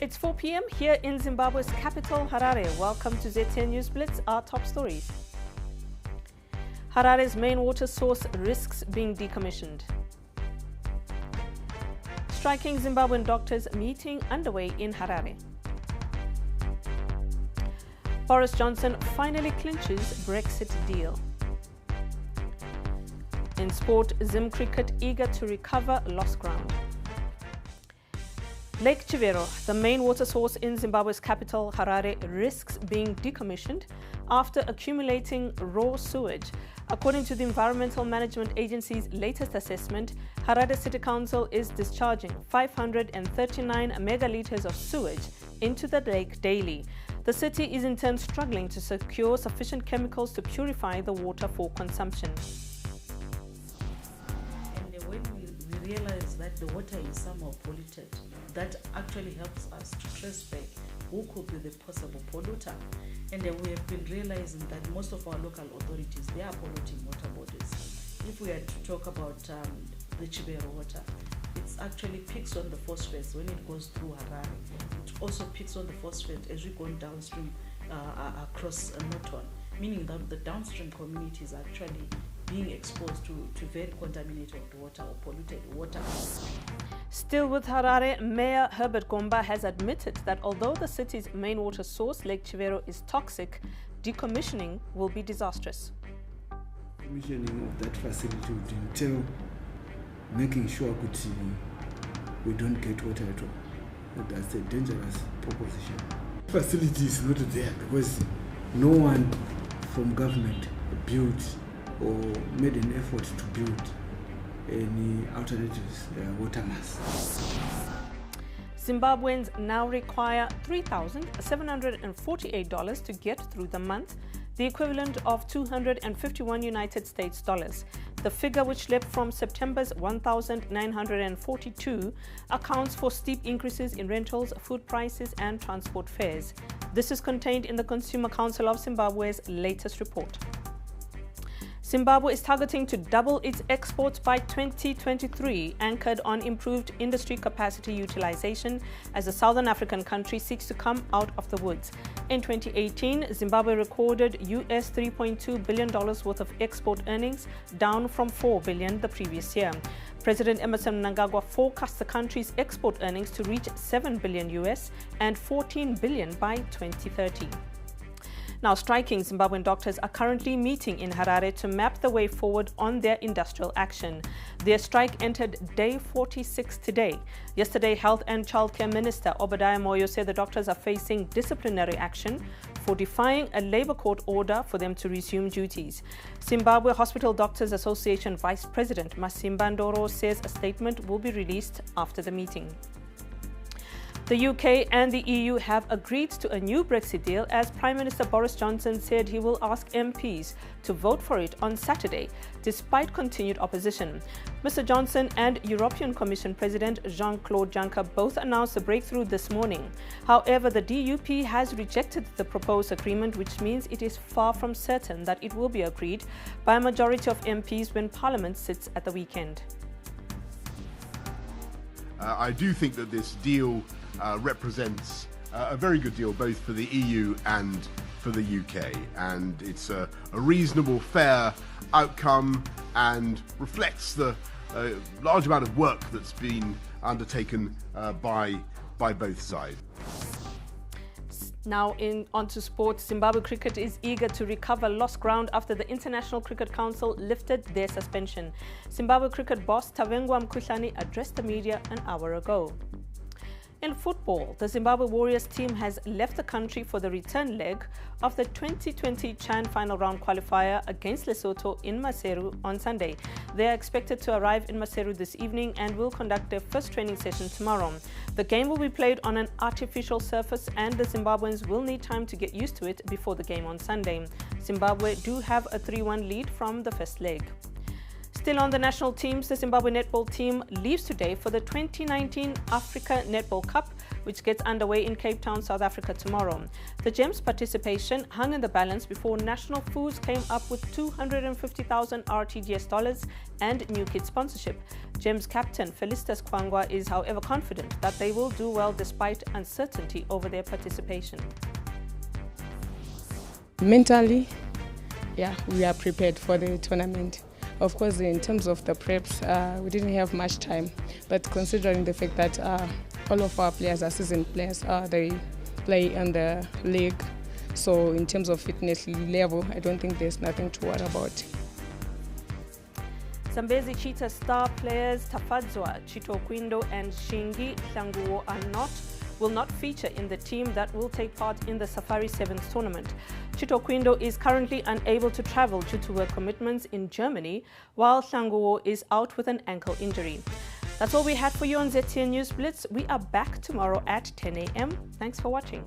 It's 4 p.m. here in Zimbabwe's capital, Harare. Welcome to ZTN News Blitz, our top stories. Harare's main water source risks being decommissioned. Striking Zimbabwean doctors meeting underway in Harare. Boris Johnson finally clinches Brexit deal. In sport, Zim Cricket eager to recover lost ground. Lake Chivero, the main water source in Zimbabwe's capital, Harare, risks being decommissioned after accumulating raw sewage. According to the Environmental Management Agency's latest assessment, Harare City Council is discharging 539 megalitres of sewage into the lake daily. The city is in turn struggling to secure sufficient chemicals to purify the water for consumption. And when we realize that the water is somehow polluted, that actually helps us to trace back who could be the possible polluter. And we have been realizing that most of our local authorities, they are polluting water bodies. If we are to talk about the Chivero water, it actually picks on the phosphates when it goes through Harare. It also picks on the phosphate as we go downstream across Noton, meaning that the downstream communities are actually being exposed to very contaminated water or polluted water. Still with Harare, Mayor Herbert Gomba has admitted that although the city's main water source, Lake Chivero, is toxic, decommissioning will be disastrous. Commissioning of that facility would entail making sure that we don't get water at all. That's a dangerous proposition. The facility is not there because no one from government built or made an effort to build any alternatives water mass. Zimbabweans now require $3,748 to get through the month, the equivalent of 251 United States dollars. The figure, which leapt from September's 1,942, accounts for steep increases in rentals, food prices and transport fares. This is contained in the Consumer Council of Zimbabwe's latest report. Zimbabwe is targeting to double its exports by 2023, anchored on improved industry capacity utilization as the Southern African country seeks to come out of the woods. In 2018, Zimbabwe recorded US $3.2 billion worth of export earnings, down from $4 billion the previous year. President Emmerson Mnangagwa forecast the country's export earnings to reach $7 billion US and $14 billion by 2030. Now, striking Zimbabwean doctors are currently meeting in Harare to map the way forward on their industrial action. Their strike entered day 46 today. Yesterday, Health and Childcare Minister Obadiah Moyo said the doctors are facing disciplinary action for defying a labor court order for them to resume duties. Zimbabwe Hospital Doctors Association Vice President Masimba Ndoro says a statement will be released after the meeting. The UK and the EU have agreed to a new Brexit deal as Prime Minister Boris Johnson said he will ask MPs to vote for it on Saturday, despite continued opposition. Mr. Johnson and European Commission President Jean-Claude Juncker both announced a breakthrough this morning. However, the DUP has rejected the proposed agreement, which means it is far from certain that it will be agreed by a majority of MPs when Parliament sits at the weekend. I do think that this deal represents a very good deal both for the EU and for the UK, and it's a reasonable, fair outcome and reflects the large amount of work that's been undertaken by both sides. Now onto sports. Zimbabwe Cricket is eager to recover lost ground after the International Cricket Council lifted their suspension. Zimbabwe Cricket boss Tavengwa Mkhuhlane addressed the media an hour ago. In football, the Zimbabwe Warriors team has left the country for the return leg of the 2020 CHAN final round qualifier against Lesotho in Maseru on Sunday. They are expected to arrive in Maseru this evening and will conduct their first training session tomorrow. The game will be played on an artificial surface and the Zimbabweans will need time to get used to it before the game on Sunday. Zimbabwe do have a 3-1 lead from the first leg. Still on the national teams, the Zimbabwe netball team leaves today for the 2019 Africa Netball Cup, which gets underway in Cape Town, South Africa tomorrow. The Gems participation hung in the balance before National Foods came up with 250,000 RTGS dollars and new kit sponsorship. Gems captain Felicitas Kwangwa is, however, confident that they will do well despite uncertainty over their participation. Mentally, yeah, we are prepared for the tournament. Of course, in terms of the preps, we didn't have much time, but considering the fact that all of our players are seasoned players, they play in the league, so in terms of fitness level, I don't think there's nothing to worry about. Zambezi Cheetah star players Tafadzwa, Chitokwindo and Shingi Hlanguo will not feature in the team that will take part in the Safari Sevens tournament. Chitokwindo is currently unable to travel due to work commitments in Germany, while Hlanguo is out with an ankle injury. That's all we had for you on ZTN News Blitz. We are back tomorrow at 10 a.m. Thanks for watching.